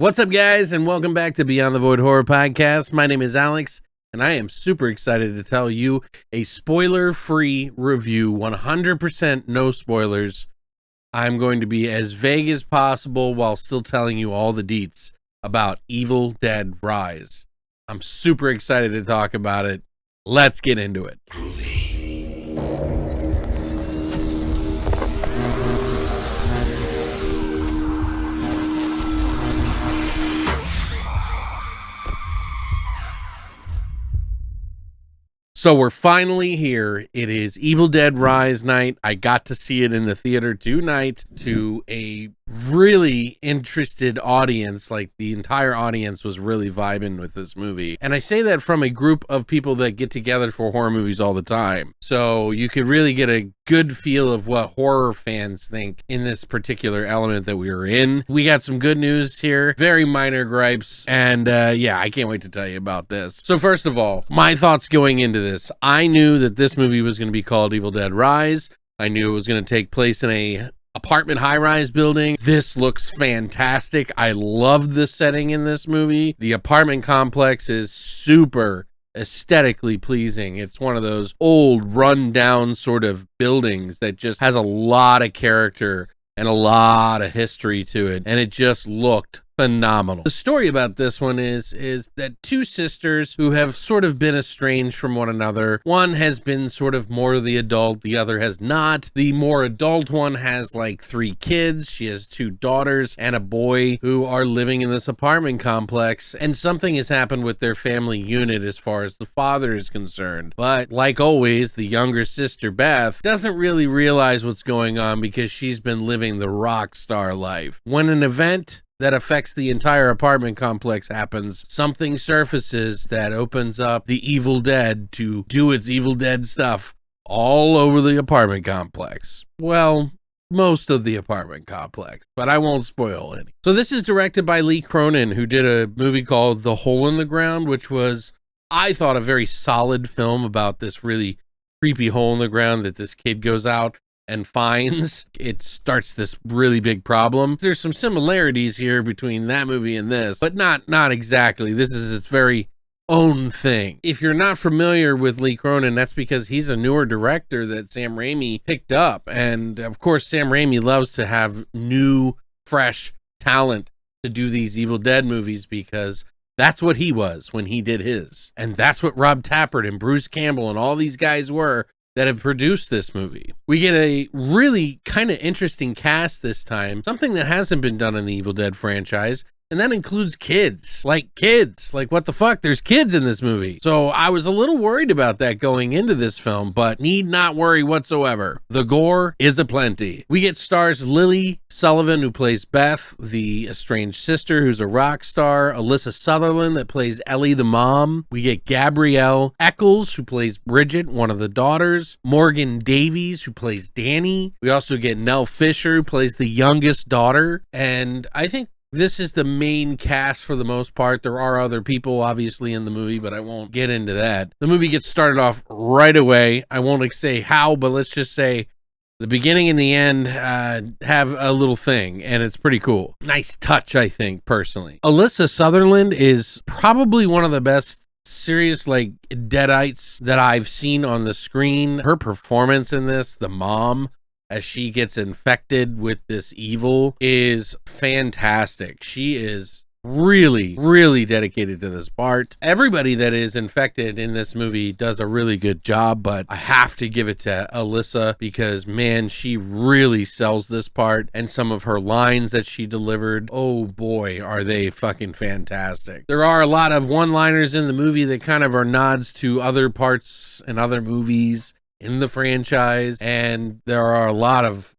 What's up, guys, and welcome back to Beyond the Void Horror Podcast. My name is Alex, and I am super excited to tell you a spoiler-free review, 100% no spoilers. I'm going to be as vague as possible while still telling you all the deets about Evil Dead Rise. I'm super excited to talk about it. Let's get into it. So we're finally here. It is Evil Dead Rise night. I got to see it in the theater tonight to a really interested audience. Like, the entire audience was really vibing with this movie. And I say that from a group of people that get together for horror movies all the time. So you could really get a good feel of what horror fans think in this particular element that we were in. We got some good news here, very minor gripes, and yeah, I can't wait to tell you about this. So first of all, my thoughts going into this. I knew that this movie was going to be called Evil Dead Rise. I knew it was going to take place in a apartment high-rise building. This looks fantastic. I love the setting in this movie. The apartment complex is super aesthetically pleasing. It's one of those old run-down sort of buildings that just has a lot of character and a lot of history to it, and it just looked phenomenal. The story about this one is that two sisters who have sort of been estranged from one another. One has been sort of more the adult, the other has not. The more adult one has like 3 kids. She has 2 daughters and a boy who are living in this apartment complex, and something has happened with their family unit as far as the father is concerned. But like always, the younger sister, Beth, doesn't really realize what's going on because she's been living the rock star life. When an event that affects the entire apartment complex happens, something surfaces that opens up the Evil Dead to do its Evil Dead stuff all over the apartment complex. Well, most of the apartment complex, but I won't spoil any. So this is directed by Lee Cronin, who did a movie called The Hole in the Ground, which was, I thought, a very solid film about this really creepy hole in the ground that this kid goes out and finds. It starts this really big problem. There's some similarities here between that movie and this, but not exactly. This is its very own thing. If you're not familiar with Lee Cronin, that's because he's a newer director that Sam Raimi picked up. And of course, Sam Raimi loves to have new, fresh talent to do these Evil Dead movies because that's what he was when he did his. And that's what Rob Tappert and Bruce Campbell and all these guys were that have produced this movie. We get a really kind of interesting cast this time, something that hasn't been done in the Evil Dead franchise, and that includes kids. Like, what the fuck? There's kids in this movie. So I was a little worried about that going into this film, but need not worry whatsoever. The gore is aplenty. We get stars Lily Sullivan, who plays Beth, the estranged sister, who's a rock star. Alyssa Sutherland, that plays Ellie, the mom. We get Gabrielle Eccles, who plays Bridget, one of the daughters. Morgan Davies, who plays Danny. We also get Nell Fisher, who plays the youngest daughter. And I think this is the main cast for the most part. There are other people obviously in the movie, but I won't get into that. The movie gets started off right away. I won't say how, but let's just say the beginning and the end have a little thing, and it's pretty cool. Nice touch, I think, personally. Alyssa Sutherland is probably one of the best serious deadites that I've seen on the screen. Her performance in this, the mom, as she gets infected with this evil, is fantastic. She is really, really dedicated to this part. Everybody that is infected in this movie does a really good job, but I have to give it to Alyssa because, man, she really sells this part, and some of her lines that she delivered, oh boy, are they fucking fantastic. There are a lot of one-liners in the movie that kind of are nods to other parts and other movies in the franchise, and there are a lot of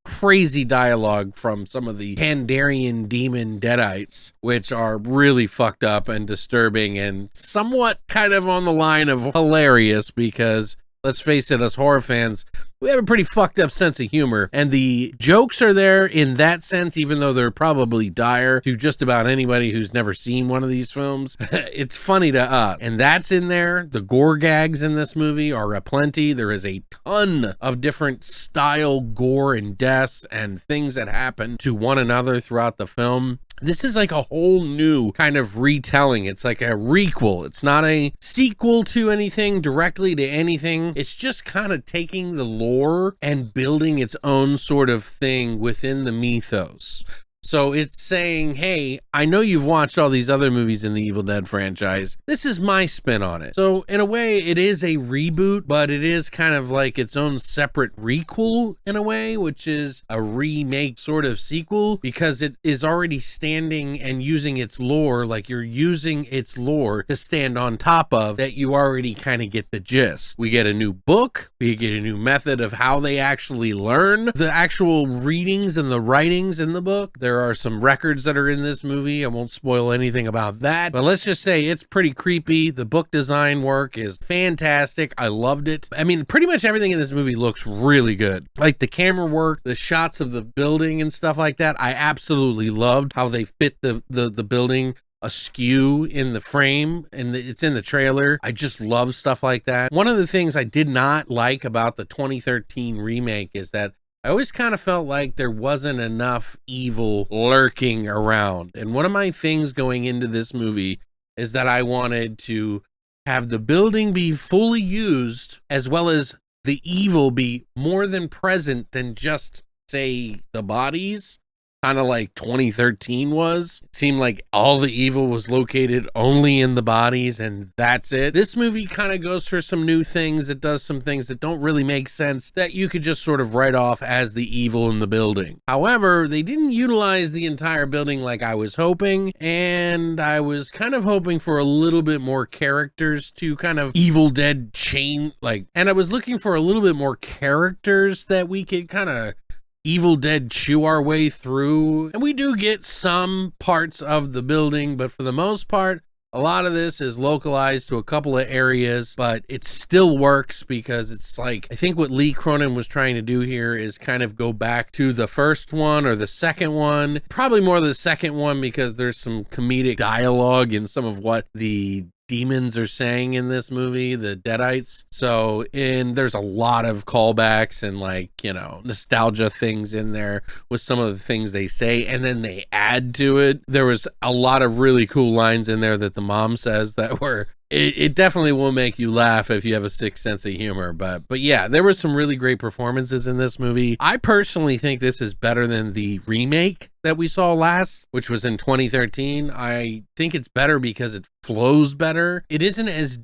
crazy dialogue from some of the Kandarian demon deadites, which are really fucked up and disturbing and somewhat kind of on the line of hilarious because, let's face it, as horror fans, we have a pretty fucked up sense of humor, and the jokes are there in that sense, even though they're probably dire to just about anybody who's never seen one of these films. It's funny to us, and that's in there. The gore gags in this movie are aplenty. There is a ton of different style gore and deaths and things that happen to one another throughout the film. This is like a whole new kind of retelling. It's like a requel. It's not a sequel to anything, directly to anything. It's just kind of taking the lore and building its own sort of thing within the mythos. So it's saying, hey, I know you've watched all these other movies in the Evil Dead franchise. This is my spin on it. So in a way, it is a reboot, but it is kind of like its own separate requel in a way, which is a remake sort of sequel, because it is already standing and using its lore, like you're using its lore to stand on top of that. You already kind of get the gist. We get a new book. We get a new method of how they actually learn the actual readings and the writings in the book. There are some records that are in this movie. I won't spoil anything about that, but let's just say it's pretty creepy. The book design work is fantastic. I loved it. I mean, pretty much everything in this movie looks really good. Like the camera work, the shots of the building and stuff like that. I absolutely loved how they fit the building askew in the frame, and it's in the trailer. I just love stuff like that. One of the things I did not like about the 2013 remake is that I always kind of felt like there wasn't enough evil lurking around. And one of my things going into this movie is that I wanted to have the building be fully used, as well as the evil be more than present than just, say, the bodies. Kind of like 2013 was. It seemed like all the evil was located only in the bodies, and that's it. This movie kind of goes for some new things. It does some things that don't really make sense that you could just sort of write off as the evil in the building. However, they didn't utilize the entire building like I was hoping, and I was kind of hoping for a little bit more characters to kind of Evil Dead chain, and I was looking for a little bit more characters that we could kind of Evil Dead chew our way through. And we do get some parts of the building, but for the most part, a lot of this is localized to a couple of areas, but it still works because it's like, I think what Lee Cronin was trying to do here is kind of go back to the first one or the second one, probably more the second one, because there's some comedic dialogue in some of what the demons are saying in this movie, the Deadites. So, there's a lot of callbacks and nostalgia things in there with some of the things they say, and then they add to it. There was a lot of really cool lines in there that the mom says that were, it definitely will make you laugh if you have a sick sense of humor. But yeah, there were some really great performances in this movie. I personally think this is better than the remake that we saw last, which was in 2013. I think it's better because it flows better. It isn't as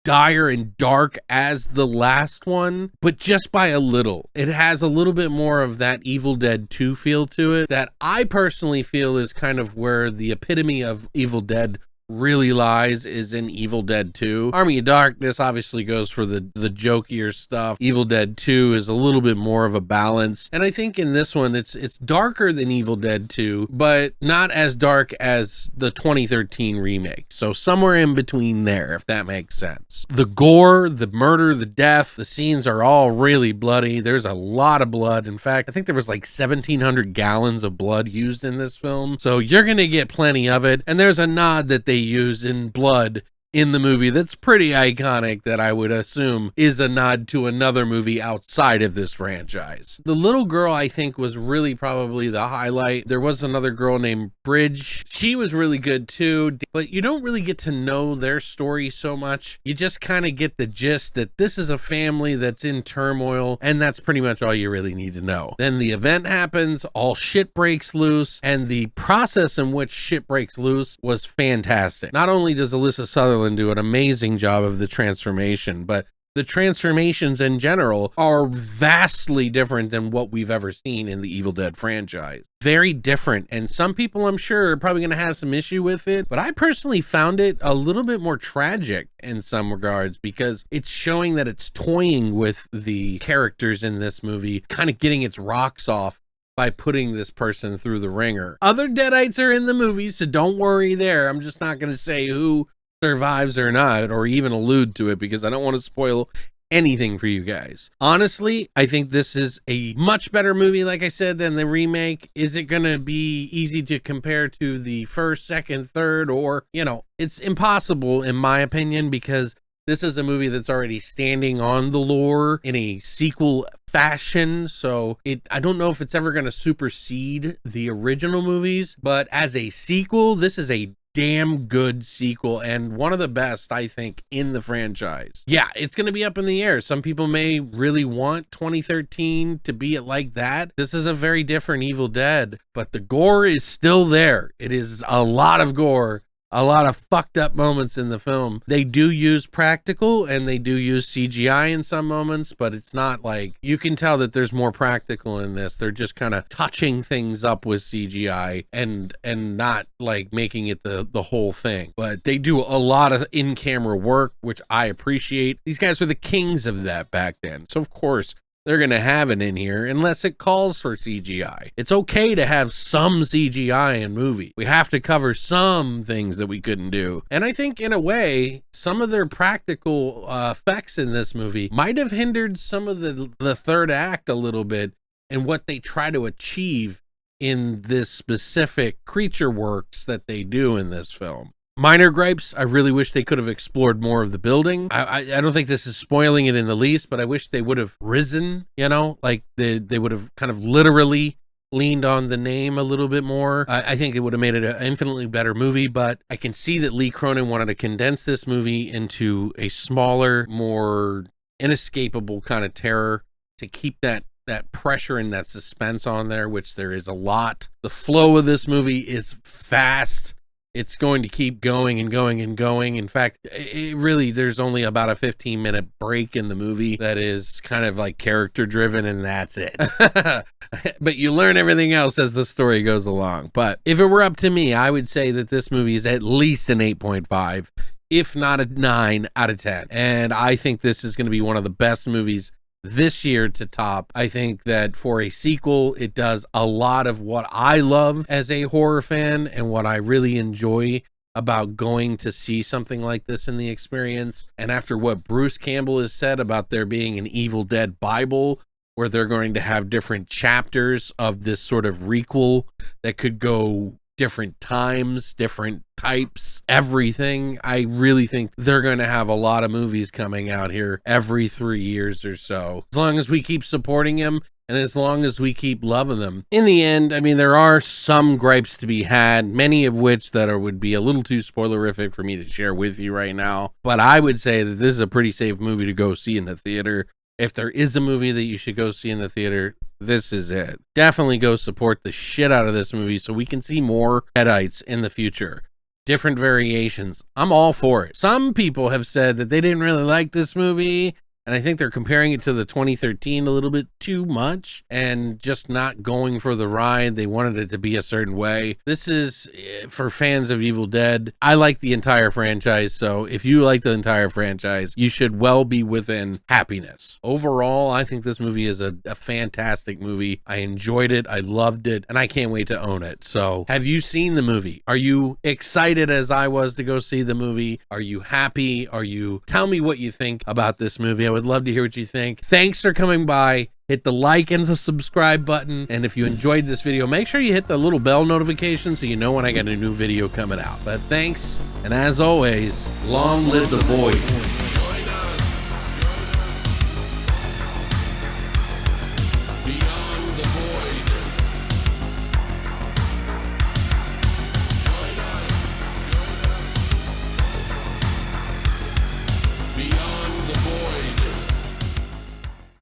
dire and dark as the last one, but just by a little. It has a little bit more of that Evil Dead 2 feel to it that I personally feel is kind of where the epitome of Evil Dead really lies, is in Evil Dead 2. Army of Darkness obviously goes for the jokier stuff. Evil Dead 2 is a little bit more of a balance. And I think in this one, it's darker than Evil Dead 2, but not as dark as the 2013 remake. So somewhere in between there, if that makes sense. The gore, the murder, the death, the scenes are all really bloody. There's a lot of blood. In fact, I think there was like 1,700 gallons of blood used in this film. So you're going to get plenty of it. And there's a nod that they use in blood in the movie that's pretty iconic, that I would assume is a nod to another movie outside of this franchise. The little girl, I think, was really probably the highlight. There was another girl named Bridge. She was really good too, but you don't really get to know their story so much. You just kind of get the gist that this is a family that's in turmoil, and that's pretty much all you really need to know. Then the event happens, all shit breaks loose, and the process in which shit breaks loose was fantastic. Not only does Alyssa Sutherland do an amazing job of the transformation, but the transformations in general are vastly different than what we've ever seen in the Evil Dead franchise. Very different, and some people, I'm sure, are probably going to have some issue with it, but I personally found it a little bit more tragic in some regards, because it's showing that it's toying with the characters in this movie, kind of getting its rocks off by putting this person through the ringer. Other Deadites are in the movie, so don't worry there. I'm just not going to say who survives or not, or even allude to it, because I don't want to spoil anything for you guys. Honestly, I think this is a much better movie, like I said, than the remake. Is it going to be easy to compare to the first, second, third, or, you know, it's impossible in my opinion, because this is a movie that's already standing on the lore in a sequel fashion. So I don't know if it's ever going to supersede the original movies, but as a sequel, this is a damn good sequel and one of the best, I think, in the franchise. Yeah, it's going to be up in the air. Some people may really want 2013 to be it like that. This is a very different Evil Dead, but the gore is still there. It is a lot of gore, a lot of fucked up moments in the film. They do use practical and they do use CGI in some moments, but it's not like, you can tell that there's more practical in this. They're just kind of touching things up with CGI and not like making it the whole thing. But they do a lot of in-camera work, which I appreciate. These guys were the kings of that back then. So of course, they're going to have it in here unless it calls for CGI. It's okay to have some CGI in movie. We have to cover some things that we couldn't do. And I think in a way, some of their practical effects in this movie might have hindered some of the third act a little bit and what they try to achieve in this specific creature works that they do in this film. Minor gripes, I really wish they could have explored more of the building. I don't think this is spoiling it in the least, but I wish they would have risen, you know, like they would have kind of literally leaned on the name a little bit more. I think it would have made it an infinitely better movie, but I can see that Lee Cronin wanted to condense this movie into a smaller, more inescapable kind of terror to keep that pressure and that suspense on there, which there is a lot. The flow of this movie is fast. It's going to keep going and going and going. In fact, there's only about a 15-minute break in the movie that is kind of like character driven, and that's it. But you learn everything else as the story goes along. But if it were up to me, I would say that this movie is at least an 8.5, if not a 9 out of 10. And I think this is going to be one of the best movies this year to top. I think that for a sequel, it does a lot of what I love as a horror fan and what I really enjoy about going to see something like this in the experience. And after what Bruce Campbell has said about there being an Evil Dead Bible, where they're going to have different chapters of this sort of requel that could go different times, different types, everything. I really think they're going to have a lot of movies coming out here every 3 years or so. As long as we keep supporting them and as long as we keep loving them. In the end, I mean, there are some gripes to be had, many of which would be a little too spoilerific for me to share with you right now. But I would say that this is a pretty safe movie to go see in the theater. If there is a movie that you should go see in the theater, this is it. Definitely go support the shit out of this movie so we can see more Deadites in the future. Different variations. I'm all for it. Some people have said that they didn't really like this movie, and I think they're comparing it to the 2013 a little bit too much and just not going for the ride. They wanted it to be a certain way. This is for fans of Evil Dead. I like the entire franchise, so if you like the entire franchise, you should well be within happiness. Overall, I think this movie is a fantastic movie. I enjoyed it. I loved it, and I can't wait to own it. So, have you seen the movie? Are you excited as I was to go see the movie? Are you happy? Tell me what you think about this movie. I would love to hear what you think. Thanks for coming by. Hit the like and the subscribe button. And if you enjoyed this video, make sure you hit the little bell notification so you know when I got a new video coming out. But thanks, and as always, long live the void.